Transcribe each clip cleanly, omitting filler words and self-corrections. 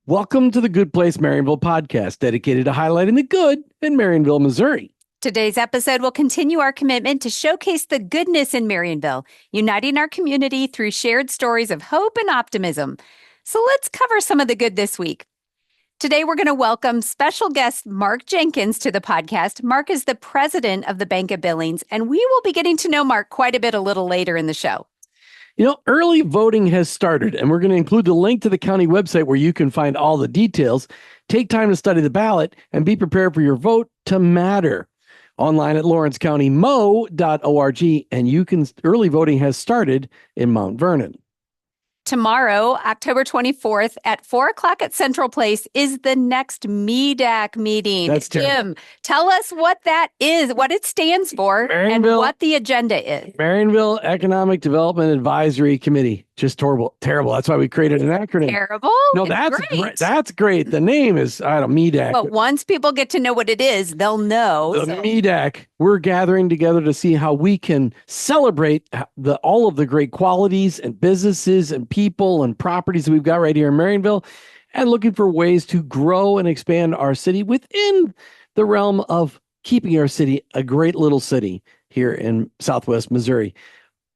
Welcome to the Good Place Marionville Podcast, dedicated to highlighting the good in Marionville, Missouri. Today's episode will continue our commitment to showcase the goodness in Marionville, uniting our community through shared stories of hope and optimism. So let's cover some of the good this week. Today, we're going to welcome special guest Mark Jenkins to the podcast. Mark is the president of the Bank of Billings, and we will be getting to know Mark quite a bit a little later in the show. You know, early voting has started, and we're going to include the link to the county website where you can find all the details. Take time to study the ballot and be prepared for your vote to matter. Online at lawrencecountymo.org, and early voting has started in Mount Vernon. Tomorrow, October 24th at 4 o'clock at Central Place is the next MEDAC meeting. That's Jim, tell us what that is, what it stands for, and what the agenda is. Marionville Economic Development Advisory Committee. Just terrible. That's why we created an acronym. Terrible? No, that's great. That's great. The name is, MEDAC. But once people get to know what it is, they'll know. MEDAC, we're gathering together to see how we can celebrate all of the great qualities and businesses and people and properties that we've got right here in Marionville, and looking for ways to grow and expand our city within the realm of keeping our city a great little city here in Southwest Missouri.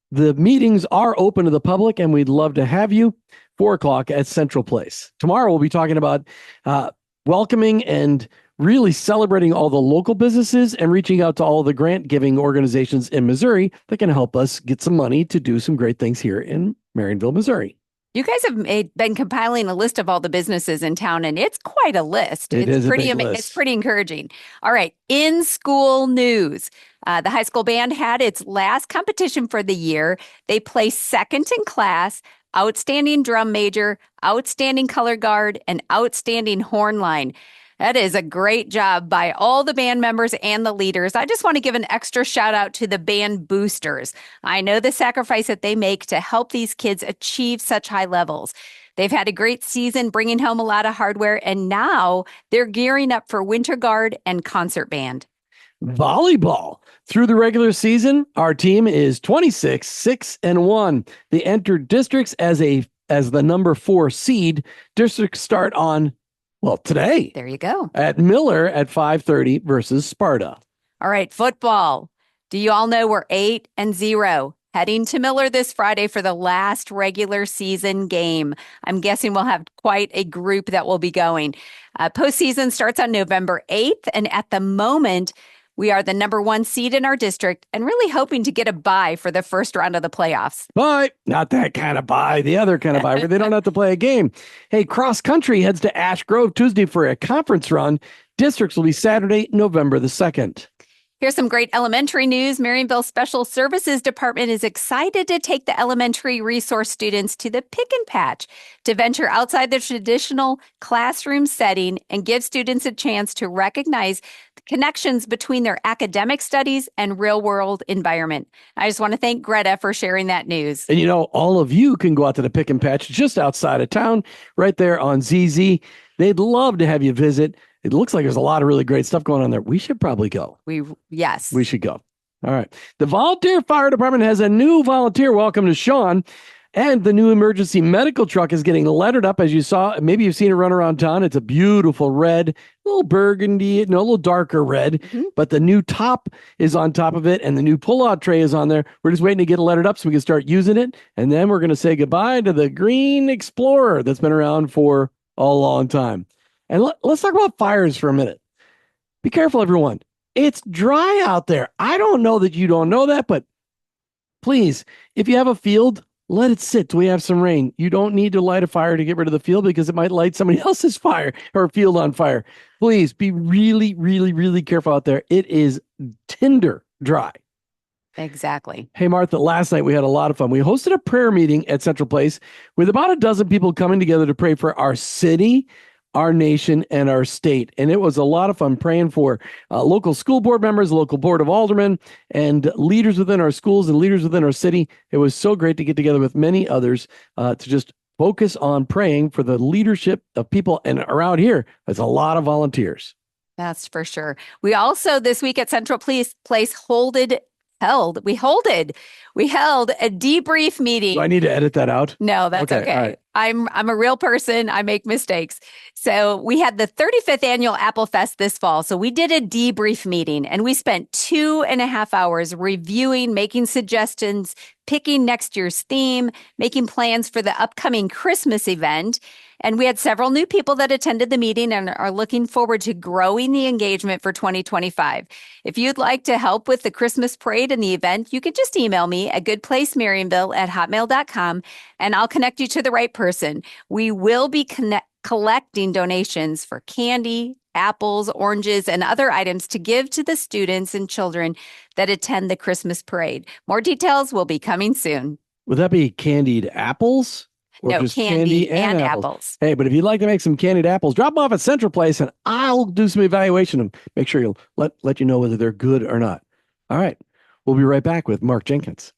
The meetings are open to the public, and we'd love to have you. 4 o'clock at Central Place. Tomorrow, we'll be talking about welcoming and really celebrating all the local businesses and reaching out to all the grant-giving organizations in Missouri that can help us get some money to do some great things here in Marionville, Missouri. You guys have been compiling a list of all the businesses in town, and it's quite a list. It's pretty encouraging. All right, in-school news. The high school band had its last competition for the year. They placed second in class, outstanding drum major, outstanding color guard, and outstanding horn line. That is a great job by all the band members and the leaders. I just want to give an extra shout out to the band boosters. I know the sacrifice that they make to help these kids achieve such high levels. They've had a great season, bringing home a lot of hardware, and now they're gearing up for winter guard and concert band. Volleyball. Through the regular season, our team is 26-6-1. They entered districts as the number 4 seed. Districts start on today. There you go. At Miller at 5:30 versus Sparta. All right, football. Do you all know we're 8-0? Heading to Miller this Friday for the last regular season game. I'm guessing we'll have quite a group that will be going. Postseason starts on November 8th, and at the moment, we are the number 1 seed in our district and really hoping to get a bye for the first round of the playoffs. Bye. Not that kind of bye. The other kind of bye where they don't have to play a game. Hey, cross country heads to Ash Grove Tuesday for a conference run. Districts will be Saturday, November the 2nd. Here's some great elementary news. Marionville Special Services Department is excited to take the elementary resource students to the Pick and Patch to venture outside the traditional classroom setting and give students a chance to recognize the connections between their academic studies and real-world environment. I just want to thank Greta for sharing that news. And you know, all of you can go out to the Pick and Patch just outside of town, right there on ZZ. They'd love to have you visit. It looks like there's a lot of really great stuff going on there. We should probably go. Yes. We should go. All right. The Volunteer Fire Department has a new volunteer. Welcome to Sean. And the new emergency medical truck is getting lettered up, as you saw. Maybe you've seen it run around town. It's a beautiful red, a little burgundy, a little darker red. Mm-hmm. But the new top is on top of it, and the new pull-out tray is on there. We're just waiting to get it lettered up so we can start using it. And then we're going to say goodbye to the Green Explorer that's been around for a long time. And let's talk about fires for a minute. Be careful, everyone. It's dry out there. I don't know that you don't know that, but please, if you have a field, let it sit till we have some rain. You don't need to light a fire to get rid of the field because it might light somebody else's fire or field on fire. Please be really, really, really careful out there. It is tinder dry. Exactly. Hey, Martha, last night we had a lot of fun. We hosted a prayer meeting at Central Place with about a dozen people coming together to pray for our city, our nation, and our state. And it was a lot of fun praying for local school board members, local board of aldermen, and leaders within our schools and leaders within our city. It was so great to get together with many others to just focus on praying for the leadership of people. And around here, there's a lot of volunteers. That's for sure. We also, this week at Central Place, we held a debrief meeting. Do I need to edit that out? No, that's okay. All right. I'm a real person. I make mistakes. So we had the 35th annual Applefest this fall. So we did a debrief meeting and we spent 2.5 hours reviewing, making suggestions, picking next year's theme, making plans for the upcoming Christmas event. And we had several new people that attended the meeting and are looking forward to growing the engagement for 2025. If you'd like to help with the Christmas parade and the event, you can just email me at goodplacemarionville@hotmail.com and I'll connect you to the right person. We will be collecting donations for candy, apples, oranges, and other items to give to the students and children that attend the Christmas parade. More details will be coming soon. Would that be candied apples? Or no, just candy and apples. Hey, but if you'd like to make some candied apples, drop them off at Central Place and I'll do some evaluation and make sure you'll let you know whether they're good or not. All right. We'll be right back with Mark Jenkins.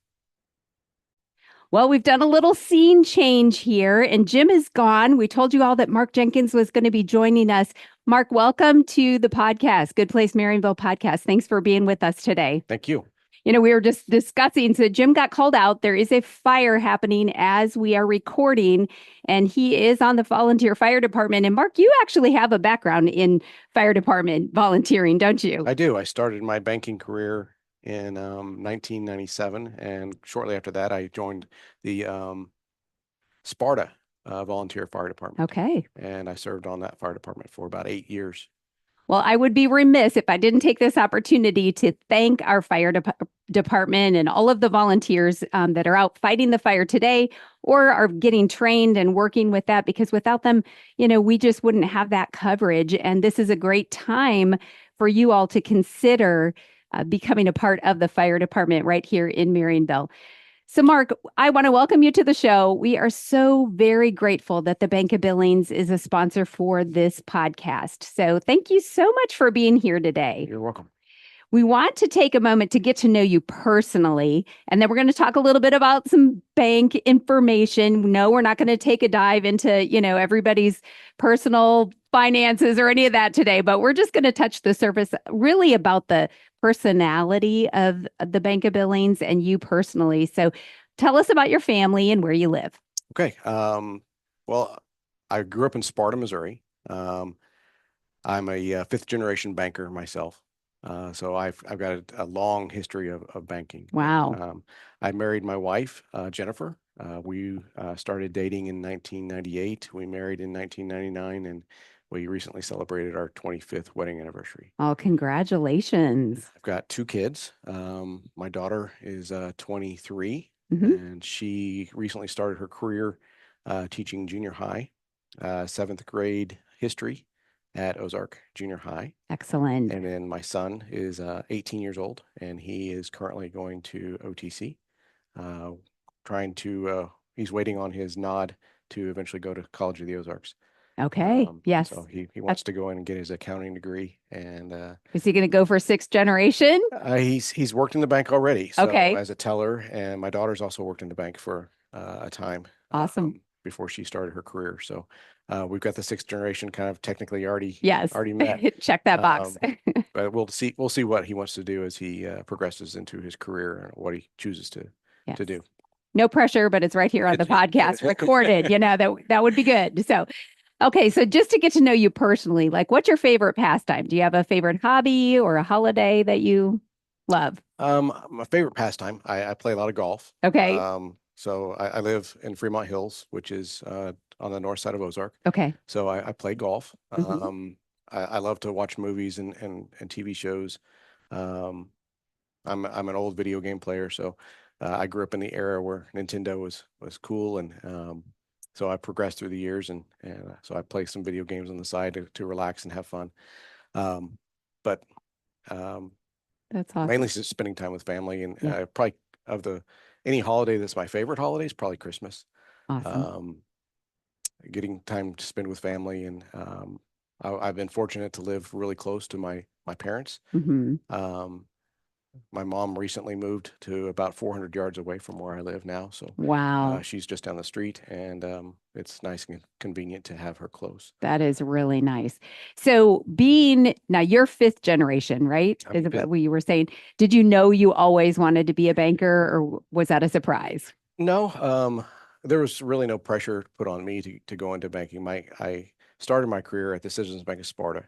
Well, we've done a little scene change here and Jim is gone. We told you all that Mark Jenkins was going to be joining us. Mark, welcome to the podcast, Good Place Marionville Podcast. Thanks for being with us today. Thank you. You know, we were just discussing, so Jim got called out. There is a fire happening as we are recording, and he is on the volunteer fire department. And Mark, you actually have a background in fire department volunteering, don't you? I do. I started my banking career in 1997, and shortly after that, I joined the Sparta volunteer fire department. Okay. And I served on that fire department for about 8 years. Well, I would be remiss if I didn't take this opportunity to thank our fire department and all of the volunteers that are out fighting the fire today or are getting trained and working with that, because without them, you know, we just wouldn't have that coverage. And this is a great time for you all to consider becoming a part of the fire department right here in Marionville. So, Mark, I want to welcome you to the show. We are so very grateful that the Bank of Billings is a sponsor for this podcast. So thank you so much for being here today. You're welcome. We want to take a moment to get to know you personally, and then we're going to talk a little bit about some bank information. No, we're not going to take a dive into, you know, everybody's personal finances or any of that today, but we're just going to touch the surface really about the personality of the Bank of Billings and you personally. So tell us about your family and where you live. Okay. Well, I grew up in Sparta, Missouri. I'm a fifth generation banker myself. So I've got a long history of banking. Wow. I married my wife, Jennifer. We started dating in 1998. We married in 1999, and we recently celebrated our 25th wedding anniversary. Oh, congratulations. I've got 2 kids. My daughter is 23, and she recently started her career teaching junior high, 7th grade history at Ozark Junior High. Excellent. And then my son is 18 years old, and he is currently going to OTC, he's waiting on his nod to eventually go to College of the Ozarks. Okay. Yes. So he wants to go in and get his accounting degree. And is he going to go for 6th generation? He's worked in the bank already. So okay. As a teller, and my daughter's also worked in the bank for a time. Awesome. Before she started her career. So we've got the 6th generation kind of technically already met. Check that box. But we'll see what he wants to do as he progresses into his career and what he chooses to do. No pressure, but it's right here on the podcast recorded. You know, that would be good. So, okay. So just to get to know you personally, like what's your favorite pastime? Do you have a favorite hobby or a holiday that you love? My favorite pastime, I play a lot of golf. Okay. So I live in Fremont Hills, which is on the north side of Ozark. Okay. So I play golf. I love to watch movies and TV shows. I'm an old video game player, so I grew up in the era where Nintendo was cool, and so I progressed through the years, and so I play some video games on the side to relax and have fun. But that's awesome. Mainly just spending time with family, and probably any holiday that's my favorite holiday is probably Christmas. Awesome. Getting time to spend with family, and I've been fortunate to live really close to my parents. My mom recently moved to about 400 yards away from where I live now. So wow, she's just down the street, and it's nice and convenient to have her close. that is really nice. So now you're fifth generation, right? Is it what you were saying? Did you know you always wanted to be a banker, or was that a surprise? No, there was really no pressure put on me to go into banking. I started my career at the Citizens Bank of Sparta.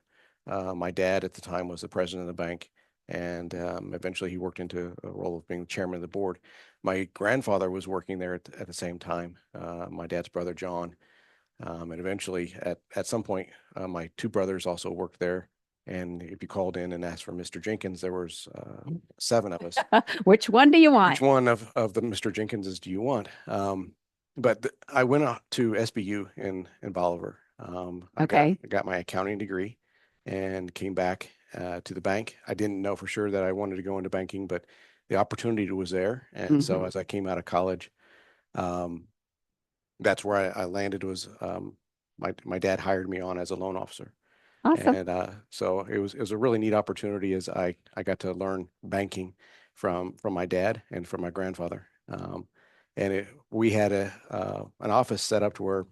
My dad at the time was the president of the bank, and eventually he worked into a role of being chairman of the board. My grandfather was working there at the same time, my dad's brother, John. And eventually, at some point, my two brothers also worked there. And if you called in and asked for Mr. Jenkins, there was 7 of us. Which one do you want? Which one of the Mr. Jenkinses do you want? But I went out to SBU in Bolivar. Okay. I got my accounting degree and came back to the bank. I didn't know for sure that I wanted to go into banking, but the opportunity was there. And so as I came out of college, that's where I landed. Was my dad hired me on as a loan officer. Awesome. And so it was a really neat opportunity as I got to learn banking from my dad and from my grandfather. And we had an office set up to where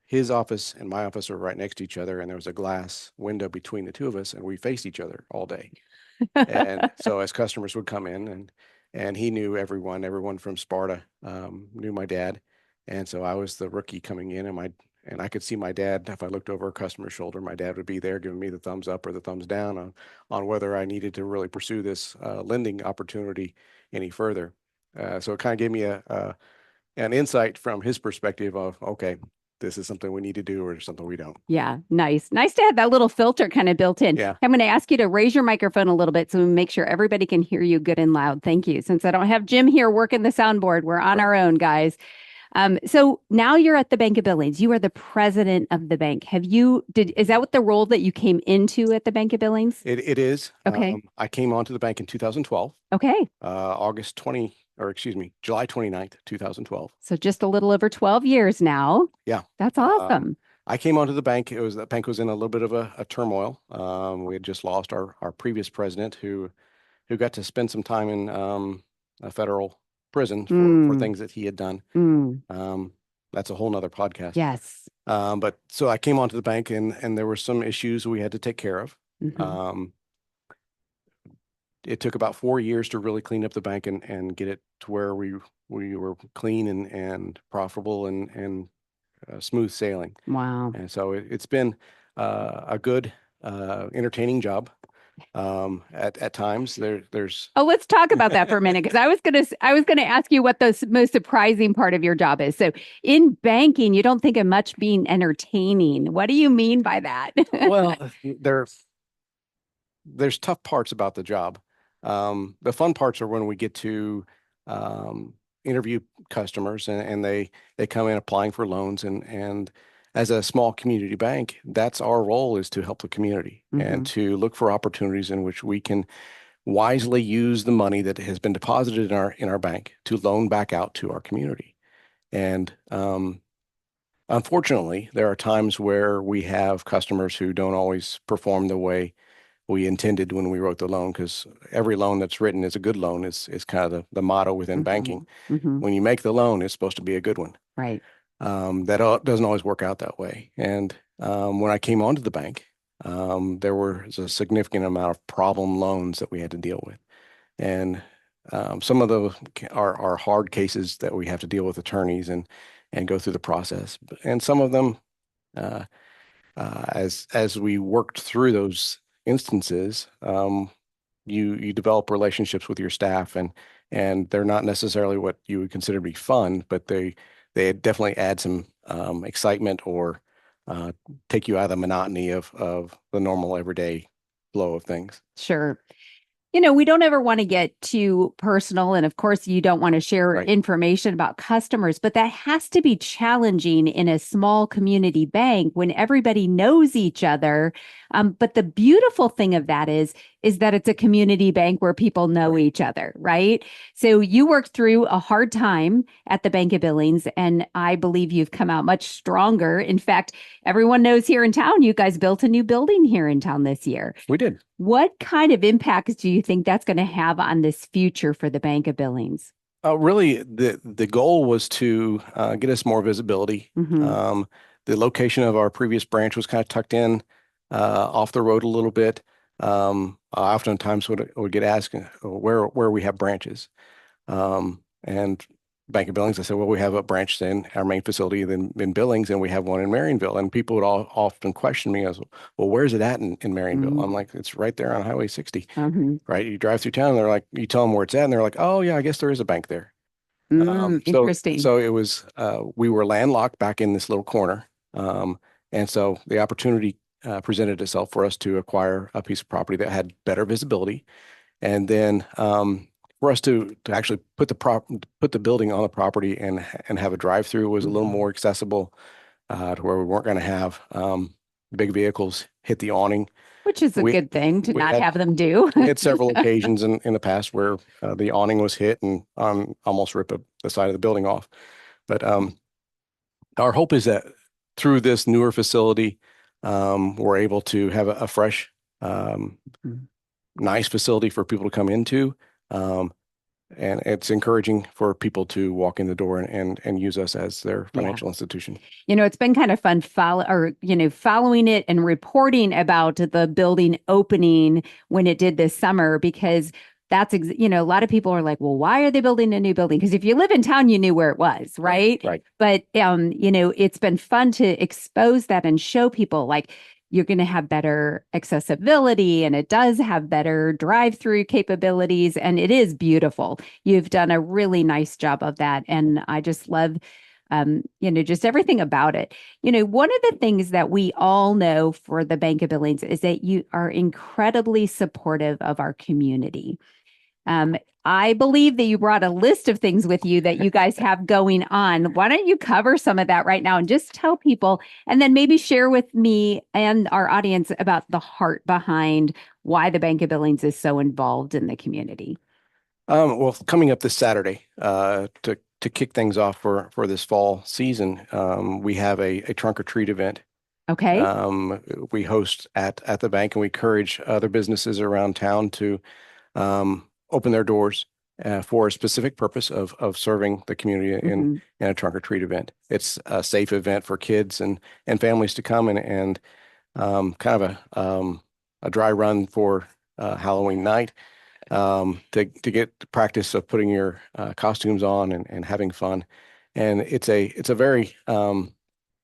his office and my office were right next to each other, and there was a glass window between the two of us, and we faced each other all day. And so as customers would come in, and he knew everyone from Sparta knew my dad, and so I was the rookie coming in, and I could see my dad. If I looked over a customer's shoulder, my dad would be there giving me the thumbs up or the thumbs down on whether I needed to really pursue this lending opportunity any further. So it kind of gave me an insight from his perspective of, okay, this is something we need to do or something we don't. Yeah, nice. Nice to have that little filter kind of built in. Yeah. I'm going to ask you to raise your microphone a little bit so we make sure everybody can hear you good and loud. Thank you. Since I don't have Jim here working the soundboard, we're on our own, guys. So now you're at the Bank of Billings. You are the president of the bank. Is that what the role that you came into at the Bank of Billings? It is. Okay. I came onto the bank in 2012. Okay. July 29th, 2012. So just a little over 12 years now. Yeah. That's awesome. I came onto the bank. The bank was in a little bit of a turmoil. We had just lost our previous president who got to spend some time in a federal prison for things that he had done. That's a whole nother podcast. Yes. But so I came onto the bank and there were some issues we had to take care of. It took about 4 years to really clean up the bank and get it to where we were clean and profitable and smooth sailing. Wow. And so it's been a good, entertaining job. At times there's. Oh, let's talk about that for a minute, because I was gonna ask you what the most surprising part of your job is. So in banking, you don't think of much being entertaining. What do you mean by that? Well, there's tough parts about the job. The fun parts are when we get to interview customers and they come in applying for loans, and as a small community bank, that's our role, is to help the community and to look for opportunities in which we can wisely use the money that has been deposited in our bank to loan back out to our community. And unfortunately, there are times where we have customers who don't always perform the way we intended when we wrote the loan, because every loan that's written is a good loan, is kind of the motto within banking. When you make the loan, it's supposed to be a good one. Right. That doesn't always work out that way. And when I came onto the bank, there was a significant amount of problem loans that we had to deal with. And some of those are hard cases that we have to deal with attorneys and go through the process. And some of them, as we worked through those instances, you develop relationships with your staff, and they're not necessarily what you would consider to be fun, but they definitely add some excitement or take you out of the monotony of the normal everyday flow of things. Sure. We don't ever want to get too personal. And of course, you don't want to share information about customers, but that has to be challenging in a small community bank when everybody knows each other. But the beautiful thing of that is is that it's a community bank where people know each other, right? So you worked through a hard time at the Bank of Billings, and I believe you've come out much stronger. In fact, everyone knows here in town, you guys built a new building here in town this year. We did. What kind of impacts do you think that's going to have on this future for the Bank of Billings? Really, the goal was to get us more visibility. The location of our previous branch was kind of tucked in off the road a little bit. Oftentimes would get asked where we have branches. And Bank of Billings, I said, well, we have a branch in our main facility in Billings, and we have one in Marionville. And people would often question me as, well, where's it at in Marionville? I'm like, it's right there on Highway 60, right? You drive through town, and they're like, you tell them where it's at, and they're like, oh yeah, I guess there is a bank there. Interesting. So it was, we were landlocked back in this little corner. And so the opportunity presented itself for us to acquire a piece of property that had better visibility. And then for us to actually put the building on the property and have a drive-through was a little more accessible to where we weren't going to have big vehicles hit the awning. Which is a good thing to not have them do. We had several occasions in the past where the awning was hit and almost ripped the side of the building off. But our hope is that through this newer facility, we're able to have a fresh, nice facility for people to come into. And it's encouraging for people to walk in the door and use us as their financial institution. It's been kind of fun following it and reporting about the building opening when it did this summer, because that's, a lot of people are like, well, why are they building a new building? Because if you live in town, you knew where it was, right? Right. But, it's been fun to expose that and show people like, you're going to have better accessibility, and it does have better drive-through capabilities, and it is beautiful. You've done a really nice job of that, and I just love, just everything about it. One of the things that we all know for the Bank of Billings is that you are incredibly supportive of our community. I believe that you brought a list of things with you that you guys have going on. Why don't you cover some of that right now and just tell people, and then maybe share with me and our audience about the heart behind why the Bank of Billings is so involved in the community. Well, coming up this Saturday, to kick things off for this fall season, we have a trunk or treat event. Okay. We host at the bank, and we encourage other businesses around town to open their doors for a specific purpose of serving the community in a trunk or treat event. It's a safe event for kids and families to come and kind of a dry run for Halloween night to get the practice of putting your costumes on and having fun. And it's a very now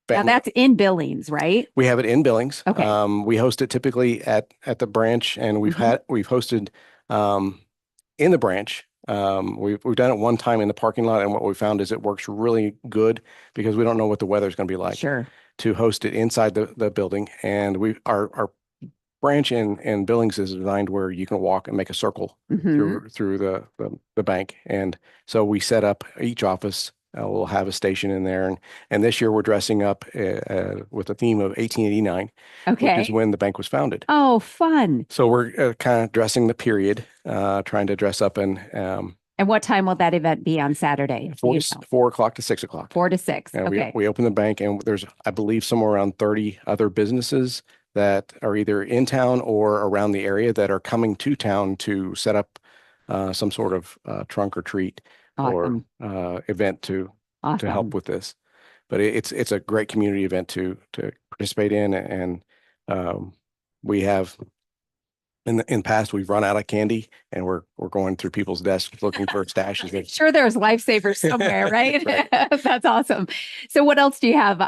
that's in Billings, right? We have it in Billings. Okay. We host it typically at the branch, and we've hosted in the branch. We've done it one time in the parking lot, and what we found is it works really good because we don't know what the weather's going to be like. Sure. To host it inside the building, and our branch in Billings is designed where you can walk and make a circle through the bank, and so we set up each office. We'll have a station in there, and this year we're dressing up with a theme of 1889, which is when the bank was founded. Oh, fun! So we're kind of dressing the period, trying to dress up and what time will that event be on Saturday? 4 o'clock to 6 o'clock. 4 to 6. Okay. We open the bank, and there's, I believe, somewhere around 30 other businesses that are either in town or around the area that are coming to town to set up some sort of trunk or treat. Awesome. Or event to help with this. But it's a great community event to participate in, and we have in the past we've run out of candy, and we're going through people's desks looking for stashes. I'm sure there's lifesavers somewhere, right? Right. That's awesome. So what else do you have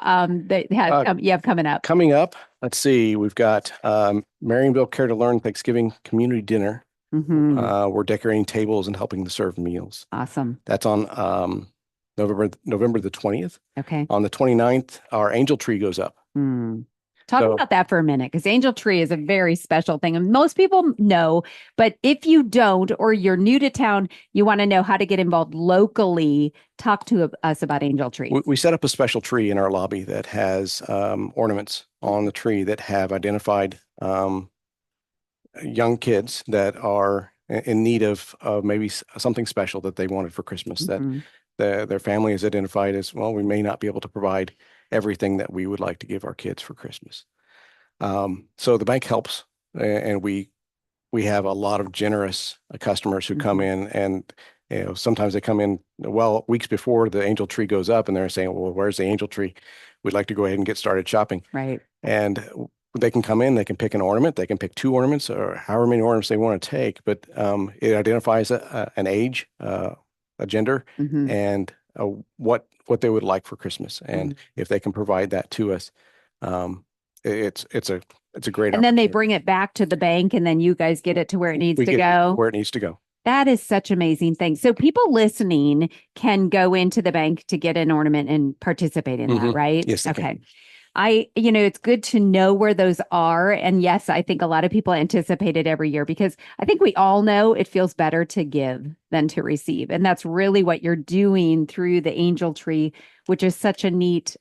you have coming up? Coming up, let's see, we've got Marionville Care to Learn Thanksgiving Community Dinner. We're decorating tables and helping to serve meals. Awesome. That's on November the 20th. Okay. On the 29th, our angel tree goes up. Talk about that for a minute, because angel tree is a very special thing. And most people know, but if you don't, or you're new to town, you want to know how to get involved locally, talk to us about angel trees. We set up a special tree in our lobby that has ornaments on the tree that have identified young kids that are in need of maybe something special that they wanted for Christmas, Mm-hmm. that their family is identified as, well, we may not be able to provide everything that we would like to give our kids for Christmas. So the bank helps, and we have a lot of generous customers who come in, and sometimes they come in weeks before the angel tree goes up, and they're saying, well, where's the angel tree? We'd like to go ahead and get started shopping. Right. And they can come in, they can pick an ornament, they can pick 2 ornaments or however many ornaments they want to take, but it identifies an age, a gender, and what they would like for Christmas. And if they can provide that to us, it's a great. And then they bring it back to the bank, and then you guys get it to where it needs to go. Where it needs to go. That is such amazing thing. So people listening can go into the bank to get an ornament and participate in that, right? Yes. Okay. It's good to know where those are. And yes, I think a lot of people anticipate it every year, because I think we all know it feels better to give than to receive. And that's really what you're doing through the angel tree, which is such a neat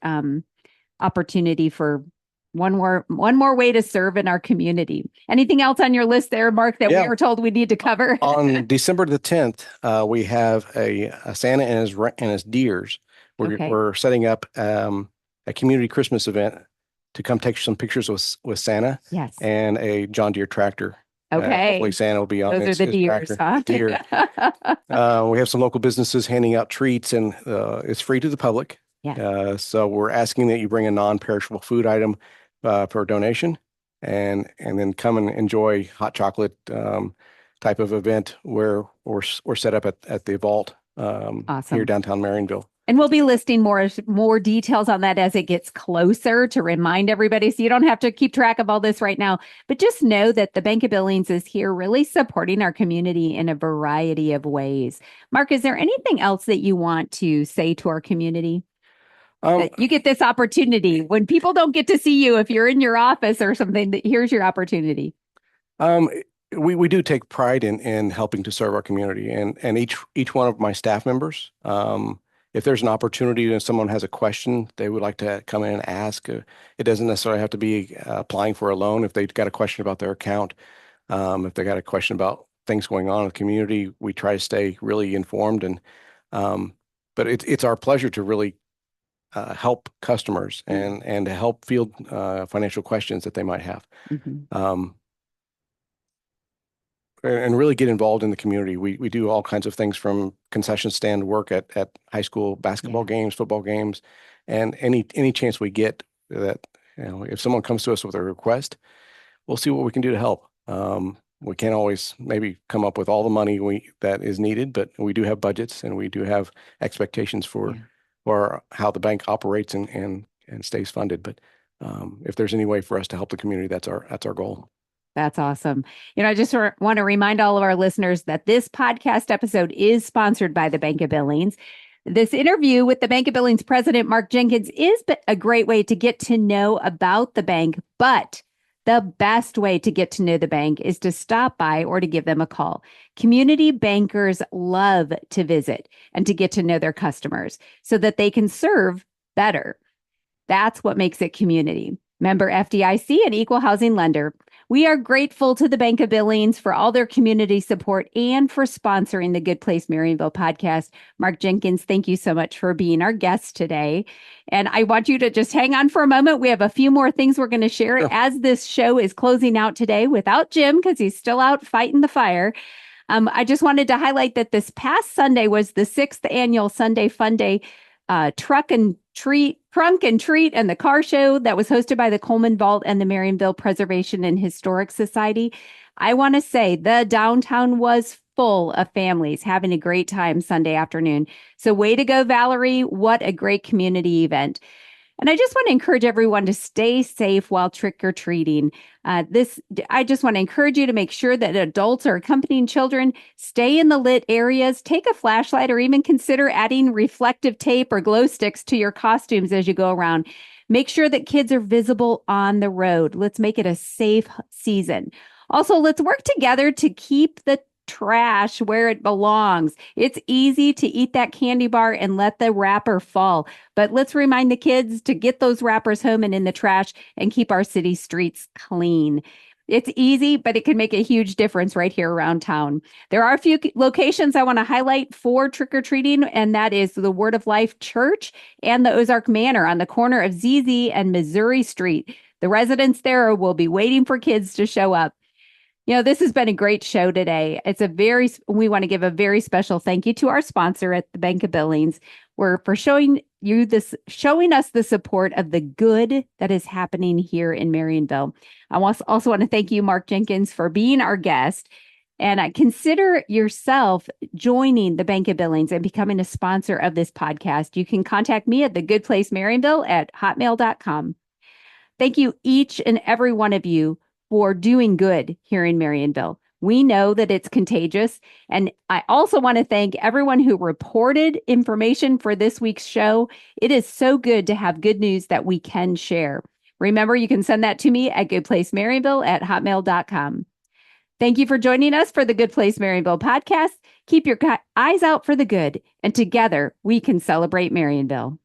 opportunity for one more way to serve in our community. Anything else on your list there, Mark, that we were told we need to cover? On December the 10th, we have a Santa and his deers. We're setting up a community Christmas event to come take some pictures with Santa. Yes. And a John Deere tractor. Okay. Hopefully Santa will be on Those are the deers, huh? Deer. We have some local businesses handing out treats, and it's free to the public. Yeah. So we're asking that you bring a non-perishable food item for a donation, and then come and enjoy hot chocolate type of event where we're set up at the vault Awesome. here downtown Marionville. And we'll be listing more details on that as it gets closer, to remind everybody, so you don't have to keep track of all this right now. But just know that the Bank of Billings is here really supporting our community in a variety of ways. Mark, is there anything else that you want to say to our community? You get this opportunity when people don't get to see you, if you're in your office or something, here's your opportunity. We do take pride in helping to serve our community, and each one of my staff members, if there's an opportunity and someone has a question they would like to come in and ask, it doesn't necessarily have to be applying for a loan. If they've got a question about their account, if they got a question about things going on in the community, we try to stay really informed. And but it's our pleasure to really help customers and to help field financial questions that they might have. And really get involved in the community. We do all kinds of things, from concession stand work at high school basketball games, football games, and any chance we get that, if someone comes to us with a request, we'll see what we can do to help. We can't always maybe come up with all the money that is needed, but we do have budgets, and we do have expectations for how the bank operates and stays funded. But if there's any way for us to help the community, that's our goal. That's awesome. I just want to remind all of our listeners that this podcast episode is sponsored by the Bank of Billings. This interview with the Bank of Billings president, Mark Jenkins, is a great way to get to know about the bank, but the best way to get to know the bank is to stop by or to give them a call. Community bankers love to visit and to get to know their customers so that they can serve better. That's what makes it community. Member FDIC and equal housing lender. We are grateful to the Bank of Billings for all their community support and for sponsoring the Good Place Marionville podcast. Mark Jenkins, thank you so much for being our guest today. And I want you to just hang on for a moment. We have a few more things we're going to share as this show is closing out today without Jim, because he's still out fighting the fire. I just wanted to highlight that this past Sunday was the 6th annual Sunday Fun Day Trunk and Treat and the car show that was hosted by the Coleman Vault and the Marionville Preservation and Historic Society. I want to say the downtown was full of families having a great time Sunday afternoon. So way to go, Valerie. What a great community event. And I just want to encourage everyone to stay safe while trick-or-treating. I just want to encourage you to make sure that adults are accompanying children, stay in the lit areas, take a flashlight, or even consider adding reflective tape or glow sticks to your costumes as you go around. Make sure that kids are visible on the road. Let's make it a safe season. Also, let's work together to keep the trash where it belongs. It's easy to eat that candy bar and let the wrapper fall, but let's remind the kids to get those wrappers home and in the trash and keep our city streets clean. It's easy, but it can make a huge difference right here around town. There are a few locations I want to highlight for trick-or-treating, and that is the Word of Life Church and the Ozark Manor on the corner of ZZ and Missouri Street. The residents there will be waiting for kids to show up. This has been a great show today. We want to give a very special thank you to our sponsor at the Bank of Billings for showing us the support of the good that is happening here in Marionville. I also want to thank you, Mark Jenkins, for being our guest. And consider yourself joining the Bank of Billings and becoming a sponsor of this podcast. You can contact me at thegoodplacemarionville@hotmail.com. Thank you, each and every one of you, for doing good here in Marionville. We know that it's contagious. And I also want to thank everyone who reported information for this week's show. It is so good to have good news that we can share. Remember, you can send that to me at goodplacemarionville@hotmail.com. Thank you for joining us for the Good Place Marionville podcast. Keep your eyes out for the good, and together we can celebrate Marionville.